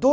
2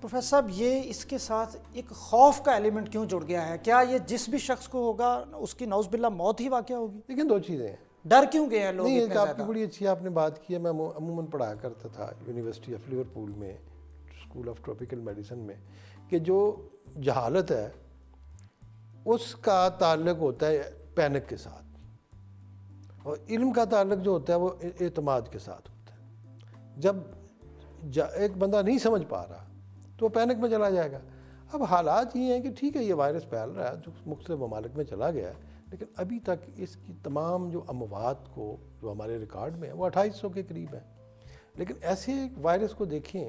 professor صاحب یہ اس کے ساتھ ایک خوف کا ایلیمنٹ کیوں جڑ گیا ہے؟ کیا یہ جس بھی شخص کو ہوگا اس کی نعوذ باللہ موت ہی واقع ہوگی؟ لیکن دو چیزیں ہیں. ڈر کیوں گئے ہیں لوگ نہیں، اتنے ایک آپ زیادہ؟ کی بڑی اچھی آپ نے بات کی ہے. میں عموماً پڑھایا کرتا تھا یونیورسٹی آف لیورپول میں، اسکول آف ٹراپیکل میڈیسن میں، کہ جو جہالت ہے اس کا تعلق ہوتا ہے پینک کے ساتھ، اور علم کا تعلق جو ہوتا ہے وہ اعتماد کے ساتھ ہوتا ہے. جب ایک بندہ نہیں سمجھ پا رہا تو وہ پینک میں چلا جائے گا. اب حالات یہ ہیں کہ ٹھیک ہے یہ وائرس پھیل رہا ہے جو مختلف ممالک میں چلا گیا ہے، لیکن ابھی تک اس کی تمام جو اموات کو جو ہمارے ریکارڈ میں ہیں وہ 2800 کے قریب ہیں. لیکن ایسے ایک وائرس کو دیکھیں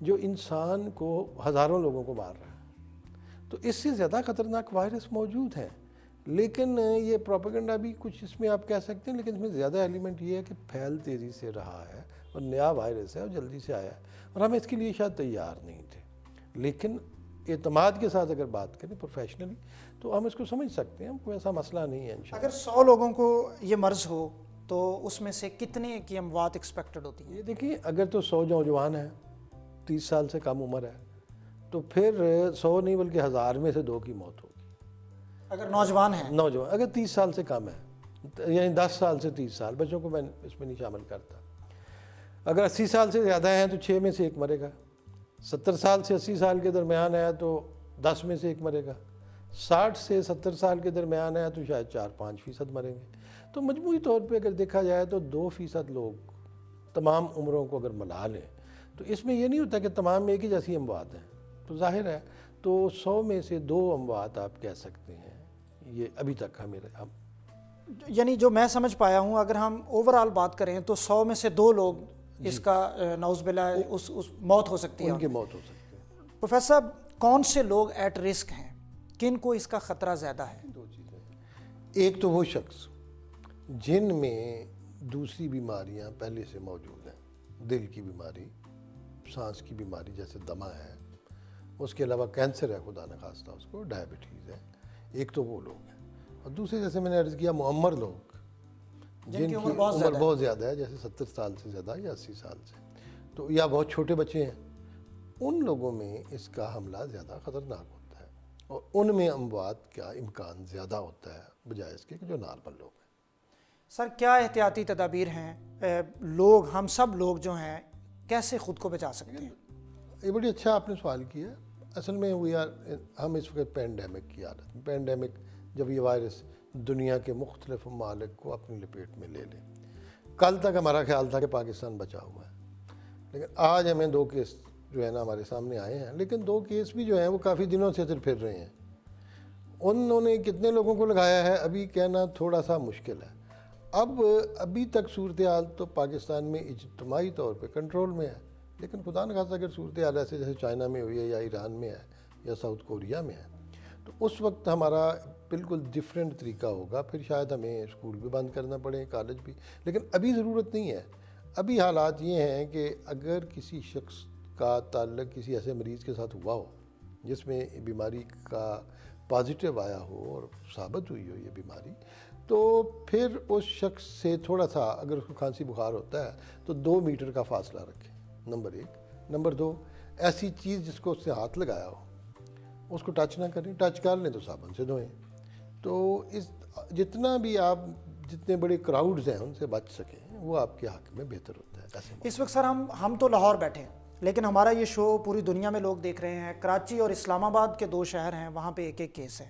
جو انسان کو ہزاروں لوگوں کو مار رہا ہے، تو اس سے زیادہ خطرناک وائرس موجود ہیں. لیکن یہ پروپیگنڈا بھی کچھ اس میں آپ کہہ سکتے ہیں، لیکن اس میں زیادہ ایلیمنٹ یہ ہے کہ پھیل تیزی سے رہا ہے اور نیا وائرس ہے اور جلدی سے آیا ہے، اور ہم اس کے لیے شاید تیار نہیں تھے. لیکن اعتماد کے ساتھ اگر بات کریں پروفیشنلی تو ہم اس کو سمجھ سکتے ہیں، کوئی ایسا مسئلہ نہیں ہے انشاءاللہ. اگر 100 لوگوں کو یہ مرض ہو تو اس میں سے کتنے کی اموات ایکسپیکٹڈ ہوتی ہیں؟ یہ دیکھیے اگر تو 100 نوجوان ہیں 30 سال سے کم عمر ہے تو پھر 100 نہیں بلکہ 1000 میں سے 2 کی موت ہوگی. اگر نوجوان ہیں، نوجوان اگر 30 سال سے کم ہے، یعنی 10 سال سے 30 سال، بچوں کو میں اس میں نہیں شامل کرتا. اگر 80 سال سے زیادہ ہیں تو 6 میں سے 1 مرے گا. 70 سال سے 80 سال کے درمیان ہے تو 10 میں سے 1 مرے گا. 60 سے 70 سال کے درمیان ہے تو شاید 4-5% مریں گے. تو مجموعی طور پہ اگر دیکھا جائے تو 2% لوگ تمام عمروں کو اگر ملا لیں تو اس میں یہ نہیں ہوتا کہ تمام ایک ہی جیسی اموات ہیں. تو ظاہر ہے تو 100 میں سے 2 اموات آپ کہہ سکتے ہیں. یہ ابھی تک ہم یعنی جو میں سمجھ پایا ہوں، اگر ہم اوورآل بات کریں تو 100 میں سے 2 لوگ اس کا نعوذ باللہ اس موت ہو سکتی ہے، ان کی موت ہو سکتی ہے. پروفیسر صاحب کون سے لوگ ایٹ رسک ہیں، کن کو اس کا خطرہ زیادہ ہے؟ 2 چیزیں. ایک تو وہ شخص جن میں دوسری بیماریاں پہلے سے موجود ہیں، دل کی بیماری، سانس کی بیماری جیسے دمہ ہے، اس کے علاوہ کینسر ہے خدا نخواستہ اس کو، ڈائبٹیز ہے. ایک تو وہ لوگ ہیں. اور دوسرے جیسے میں نے عرض کیا معمر لوگ جن کی عمر بہت زیادہ ہے، جیسے 70 سال سے زیادہ یا 80 سال سے، تو یا بہت چھوٹے بچے ہیں، ان لوگوں میں اس کا حملہ زیادہ خطرناک ہوتا ہے اور ان میں اموات کا امکان زیادہ ہوتا ہے بجائے اس کے جو نارمل لوگ ہیں. سر کیا احتیاطی تدابیر ہیں لوگ، ہم سب لوگ جو ہیں کیسے خود کو بچا سکتے ہیں؟ یہ بڑی اچھا آپ نے سوال کیا. اصل میں ہم اس وقت پینڈیمک کی حالت میں، پینڈیمک جب یہ وائرس دنیا کے مختلف ممالک کو اپنی لپیٹ میں لے لے. کل تک ہمارا خیال تھا کہ پاکستان بچا ہوا ہے، لیکن آج ہمیں 2 کیس جو ہے نا ہمارے سامنے آئے ہیں، لیکن 2 کیس بھی جو ہیں وہ کافی دنوں سے پھر رہے ہیں. انہوں نے کتنے لوگوں کو لگایا ہے ابھی کہنا تھوڑا سا مشکل ہے. ابھی تک صورتحال تو پاکستان میں اجتماعی طور پہ کنٹرول میں ہے، لیکن خدا نخواستہ اگر صورتحال ایسے جیسے چائنا میں ہوئی ہے یا ایران میں ہے یا ساؤتھ کوریا میں ہے تو اس وقت ہمارا بالکل ڈیفرنٹ طریقہ ہوگا. پھر شاید ہمیں اسکول بھی بند کرنا پڑے، کالج بھی، لیکن ابھی ضرورت نہیں ہے. ابھی حالات یہ ہیں کہ اگر کسی شخص کا تعلق کسی ایسے مریض کے ساتھ ہوا ہو جس میں بیماری کا پازیٹیو آیا ہو اور ثابت ہوئی ہو یہ بیماری، تو پھر اس شخص سے تھوڑا سا اگر اس کو کھانسی بخار ہوتا ہے تو 2 میٹر کا فاصلہ رکھیں، نمبر 1. نمبر 2، ایسی چیز جس کو اس سے ہاتھ لگایا ہو اس کو ٹچ نہ کریں، ٹچ کر لیں تو صابن سے دھوئیں. تو جتنا بھی آپ جتنے بڑے کراؤڈز ہیں ان سے بچ سکیں وہ آپ کے حق میں بہتر ہوتا ہے. ایسے اس وقت سر ہم تو لاہور بیٹھے ہیں، لیکن ہمارا یہ شو پوری دنیا میں لوگ دیکھ رہے ہیں. کراچی اور اسلام آباد کے 2 شہر ہیں، وہاں پہ 1 کیس ہے.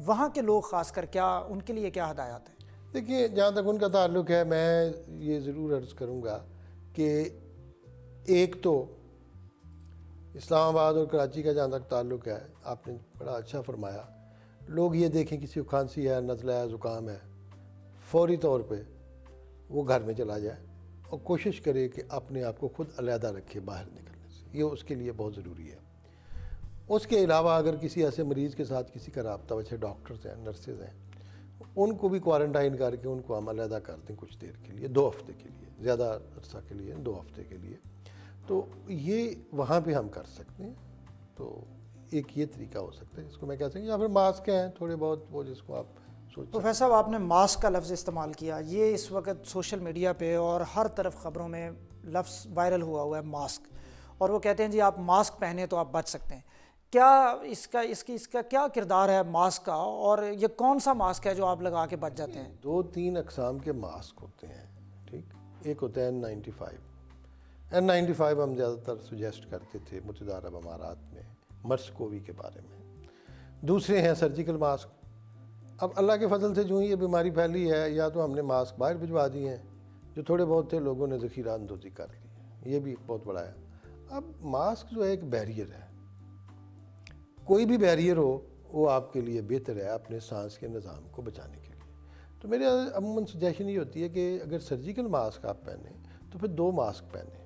وہاں کے لوگ خاص کر کیا ان کے لیے کیا ہدایات ہیں؟ دیکھیے جہاں تک ان کا تعلق ہے میں یہ ضرور عرض کروں گا کہ ایک تو اسلام آباد اور کراچی کا جہاں تک تعلق ہے، آپ نے بڑا اچھا فرمایا، لوگ یہ دیکھیں کسی کو کھانسی ہے، نزلہ ہے، زکام ہے، فوری طور پہ وہ گھر میں چلا جائے اور کوشش کرے کہ اپنے آپ کو خود علیحدہ رکھے باہر نکلنے سے. یہ اس کے لیے بہت ضروری ہے. اس کے علاوہ اگر کسی ایسے مریض کے ساتھ کسی کا رابطہ، ویسے ڈاکٹرز ہیں، نرسز ہیں، ان کو بھی کوارنٹائن کر کے ان کو ہم علیحدہ کر دیں کچھ دیر کے لیے، 2 ہفتے کے لیے، زیادہ عرصہ کے لیے 2 ہفتے کے لیے. تو یہ وہاں پہ ہم کر سکتے ہیں. تو ایک یہ طریقہ ہو سکتا ہے جس کو میں کہہ سکتا، یا پھر ماسک ہیں تھوڑے بہت وہ جس کو آپ سوچ. پروفیسر صاحب آپ نے ماسک کا لفظ استعمال کیا، یہ اس وقت سوشل میڈیا پہ اور ہر طرف خبروں میں لفظ وائرل ہوا ہے ماسک، اور وہ کہتے ہیں جی آپ ماسک پہنے تو آپ بچ سکتے ہیں. کیا اس کا کیا کردار ہے ماسک کا, اور یہ کون سا ماسک ہے جو آپ لگا کے بچ جاتے ہیں؟ 2-3 اقسام کے ماسک ہوتے ہیں. ٹھیک, ایک ہوتا ہے N95 ہم زیادہ تر سجیسٹ کرتے تھے متحدہ عرب امارات میں مرس کووی کے بارے میں. دوسرے ہیں سرجیکل ماسک. اب اللہ کے فضل سے جو ہی یہ بیماری پھیلی ہے, یا تو ہم نے ماسک باہر بھجوا دیے ہیں, جو تھوڑے بہت تھے لوگوں نے ذخیرہ اندوزی کر لی ہے, یہ بھی ایک بہت بڑا ہے. اب ماسک جو ہے ایک بیریئر ہے, کوئی بھی بیریئر ہو وہ آپ کے لیے بہتر ہے اپنے سانس کے نظام کو بچانے کے لیے. تو میرے عموماً سجیشن یہ ہوتی ہے کہ اگر سرجیکل ماسک آپ پہنیں تو پھر 2 ماسک پہنیں,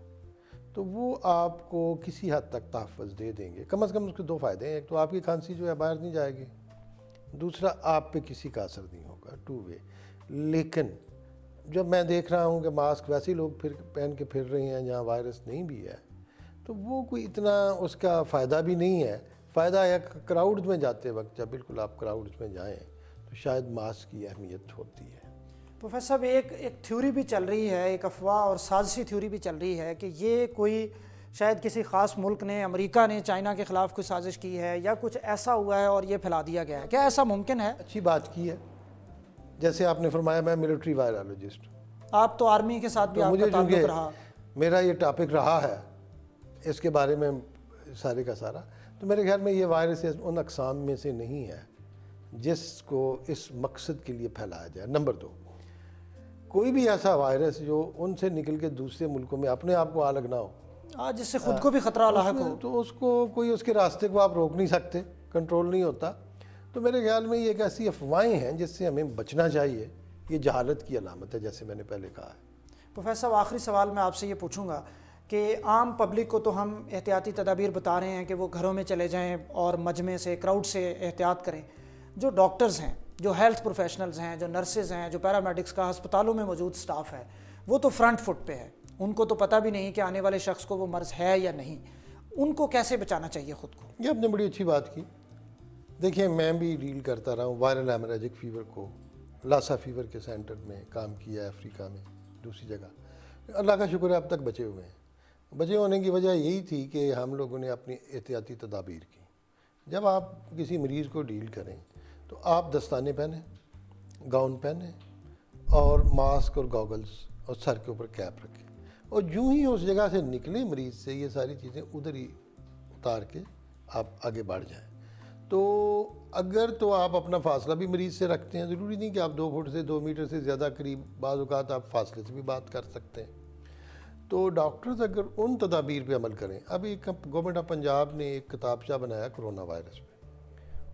تو وہ آپ کو کسی حد تک تحفظ دے دیں گے. کم از کم اس کے 2 فائدے ہیں. ایک تو آپ کی کھانسی جو ہے باہر نہیں جائے گی, دوسرا آپ پہ کسی کا اثر نہیں ہوگا, 2 وے. لیکن جب میں دیکھ رہا ہوں کہ ماسک ویسے ہی لوگ پہن کے پھر رہے ہیں جہاں وائرس نہیں بھی ہے, تو وہ کوئی اتنا اس کا فائدہ بھی نہیں ہے. فائدہ ہے کراؤڈز میں جاتے وقت, جب بالکل آپ کراؤڈز میں جائیں تو شاید ماسک کی اہمیت ہوتی ہے. پروفیسر صاحب ایک تھیوری بھی چل رہی ہے, ایک افواہ اور سازشی تھیوری بھی چل رہی ہے کہ یہ کوئی شاید کسی خاص ملک نے, امریکہ نے چائنا کے خلاف کوئی سازش کی ہے یا کچھ ایسا ہوا ہے اور یہ پھیلا دیا گیا ہے. کیا ایسا ممکن ہے؟ اچھی بات کی ہے. جیسے آپ نے فرمایا میں ملٹری وائرالوجسٹ ہوں, آپ تو آرمی کے ساتھ بھی آپ کا تعلق رہا. میرا یہ ٹاپک رہا ہے اس کے بارے میں سارے کا سارا, تو میرے خیال میں یہ وائرس ان اقسام میں سے نہیں ہے جس کو اس مقصد کے لیے پھیلایا جائے. نمبر 2, کوئی بھی ایسا وائرس جو ان سے نکل کے دوسرے ملکوں میں اپنے آپ کو آ لگنا ہو, جس سے خود کو بھی خطرہ لاحق ہو, تو اس کو کوئی اس کے راستے کو آپ روک نہیں سکتے, کنٹرول نہیں ہوتا. تو میرے خیال میں یہ ایک ایسی افواہیں ہیں جس سے ہمیں بچنا چاہیے. یہ جہالت کی علامت ہے, جیسے میں نے پہلے کہا ہے. پروفیسر صاحب آخری سوال میں آپ سے یہ پوچھوں گا کہ عام پبلک کو تو ہم احتیاطی تدابیر بتا رہے ہیں کہ وہ گھروں میں چلے جائیں اور مجمع سے, کراؤڈ سے احتیاط کریں. جو ڈاکٹرز ہیں, جو ہیلتھ پروفیشنلز ہیں, جو نرسز ہیں, جو پیرامیڈکس کا ہسپتالوں میں موجود سٹاف ہے, وہ تو فرنٹ فٹ پہ ہے. ان کو تو پتہ بھی نہیں کہ آنے والے شخص کو وہ مرض ہے یا نہیں. ان کو کیسے بچانا چاہیے خود کو؟ یہ آپ نے بڑی اچھی بات کی. دیکھیں میں بھی ڈیل کرتا رہا ہوں وائرل ہیموریجک فیور کو, لاسا فیور کے سینٹر میں کام کیا ہے افریقہ میں, دوسری جگہ. اللہ کا شکر ہے اب تک بچے ہوئے ہیں. بچے ہونے کی وجہ یہی تھی کہ ہم لوگوں نے اپنی احتیاطی تدابیر کی. جب آپ کسی مریض کو ڈیل کریں تو آپ دستانے پہنیں, گاؤن پہنیں, اور ماسک اور گاگلز اور سر کے اوپر کیپ رکھیں, اور جو ہی اس جگہ سے نکلیں مریض سے, یہ ساری چیزیں ادھر ہی اتار کے آپ آگے بڑھ جائیں. تو اگر تو آپ اپنا فاصلہ بھی مریض سے رکھتے ہیں, ضروری نہیں کہ آپ 2 فٹ سے 2 میٹر سے زیادہ قریب, بعض اوقات آپ فاصلے سے بھی بات کر سکتے ہیں. تو ڈاکٹرز اگر ان تدابیر پہ عمل کریں. ابھی گورنمنٹ آف پنجاب نے ایک کتابچہ بنایا کرونا وائرس پہ,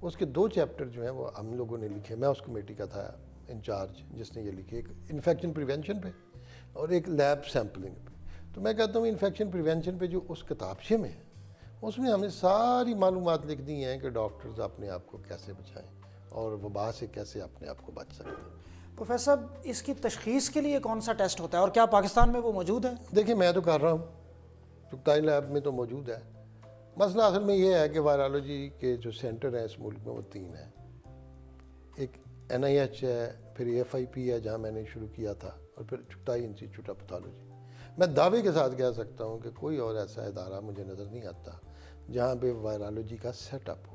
اس کے 2 چیپٹر جو ہیں وہ ہم لوگوں نے لکھے. میں اس کمیٹی کا تھا انچارج جس نے یہ لکھے, ایک انفیکشن پریونشن پہ اور ایک لیب سیمپلنگ پہ. تو میں کہتا ہوں انفیکشن پریونشن پہ جو اس کتابچے میں ہے, اس میں ہم نے ساری معلومات لکھ دی ہیں کہ ڈاکٹرز اپنے آپ کو کیسے بچائیں اور وبا سے کیسے اپنے آپ کو بچ سکتے ہیں. پروفیسر صاحب اس کی تشخیص کے لیے کون سا ٹیسٹ ہوتا ہے, اور کیا پاکستان میں وہ موجود ہے؟ دیکھیں میں تو کر رہا ہوں, چغتائی لیب میں تو موجود ہے. مسئلہ اصل میں یہ ہے کہ وائرالوجی کے جو سینٹر ہیں اس ملک میں وہ 3 ہیں. ایک NIH ہے, پھر FIP ہے جہاں میں نے شروع کیا تھا, اور پھر چغتائی انسٹیٹیوٹ آف پیتھولوجی. میں دعوے کے ساتھ کہہ سکتا ہوں کہ کوئی اور ایسا ادارہ مجھے نظر نہیں آتا جہاں پہ وائرالوجی کا سیٹ اپ ہو.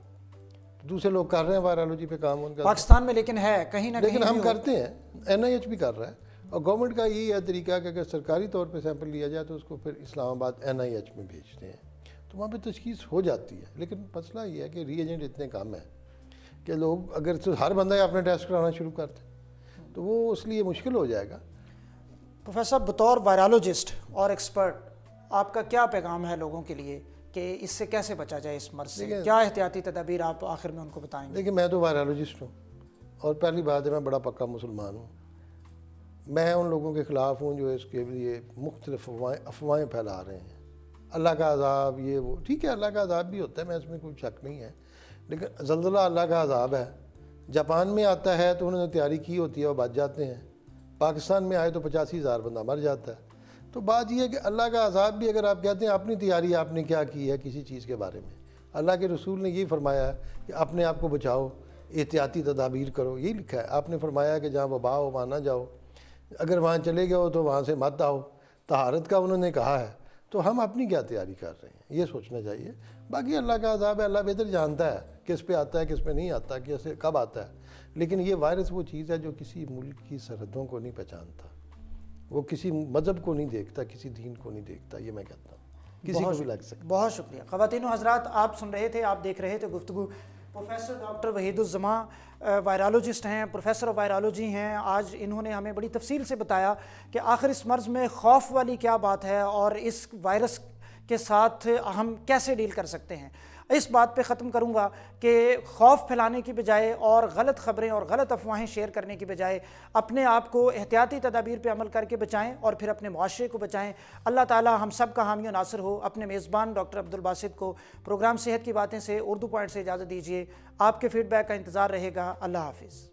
دوسرے لوگ کر رہے ہیں وائرالوجی پہ کام ان کا پاکستان میں, لیکن ہے کہیں نہ کہیں, لیکن ہم کرتے ہیں. NIH بھی کر رہا ہے, اور گورنمنٹ کا یہی ہے طریقہ کہ اگر سرکاری طور پہ سیمپل لیا جائے تو اس کو پھر اسلام آباد NIH میں بھیجتے ہیں, تو وہاں پہ تشخیص ہو جاتی ہے. لیکن مسئلہ یہ ہے کہ ری ایجنٹ اتنے کم ہیں کہ لوگ اگر ہر بندہ اپنے ٹیسٹ کرانا شروع کرتے تو وہ اس لیے مشکل ہو جائے گا. پروفیسر بطور وائرالوجسٹ اور ایکسپرٹ آپ کا کیا پیغام ہے لوگوں کے لیے کہ اس سے کیسے بچا جائے, اس مرض سے کیا احتیاطی تدابیر آپ آخر میں ان کو بتائیں گے؟ دیکھیں میں تو وائرالوجسٹ ہوں, اور پہلی بات ہے میں بڑا پکا مسلمان ہوں. میں ان لوگوں کے خلاف ہوں جو اس کے لیے مختلف افواہیں پھیلا رہے ہیں. اللہ کا عذاب یہ وہ, ٹھیک ہے اللہ کا عذاب بھی ہوتا ہے, میں اس میں کوئی شک نہیں ہے, لیکن زلزلہ اللہ کا عذاب ہے. جاپان میں آتا ہے تو انہوں نے تیاری کی ہوتی ہے, وہ بچ جاتے ہیں. پاکستان میں آئے تو 85,000 بندہ مر جاتا ہے. تو بات یہ ہے کہ اللہ کا عذاب بھی اگر آپ کہتے ہیں اپنی تیاری آپ نے کیا کی ہے کسی چیز کے بارے میں, اللہ کے رسول نے یہی فرمایا ہے کہ اپنے آپ کو بچاؤ, احتیاطی تدابیر کرو, یہی لکھا ہے. آپ نے فرمایا کہ جہاں وبا ہو وہاں نہ جاؤ, اگر وہاں چلے گئے ہو تو وہاں سے مت آؤ. طہارت کا انہوں نے کہا ہے, تو ہم اپنی کیا تیاری کر رہے ہیں یہ سوچنا چاہیے. باقی اللہ کا عذاب ہے, اللہ بہتر جانتا ہے کس پہ آتا ہے کس پہ نہیں آتا, کیسے کب آتا ہے. لیکن یہ وائرس وہ چیز ہے جو کسی ملک کی سرحدوں کو نہیں پہچانتا, وہ کسی مذہب کو نہیں دیکھتا, کسی دین کو نہیں دیکھتا. یہ میں کہتا ہوں کسی کو بھی لگ سکتا. بہت شکریہ. خواتین و حضرات, آپ سن رہے تھے, آپ دیکھ رہے تھے گفتگو پروفیسر ڈاکٹر وحید الزماں وائرالوجسٹ ہیں, پروفیسر آف وائرالوجی ہیں. آج انہوں نے ہمیں بڑی تفصیل سے بتایا کہ آخر اس مرض میں خوف والی کیا بات ہے اور اس وائرس کے ساتھ ہم کیسے ڈیل کر سکتے ہیں. اس بات پہ ختم کروں گا کہ خوف پھیلانے کی بجائے اور غلط خبریں اور غلط افواہیں شیئر کرنے کی بجائے اپنے آپ کو احتیاطی تدابیر پہ عمل کر کے بچائیں اور پھر اپنے معاشرے کو بچائیں. اللہ تعالی ہم سب کا حامی و ناصر ہو. اپنے میزبان ڈاکٹر عبدالباسط کو پروگرام صحت کی باتیں سے اردو پوائنٹ سے اجازت دیجیے. آپ کے فیڈ بیک کا انتظار رہے گا. اللہ حافظ.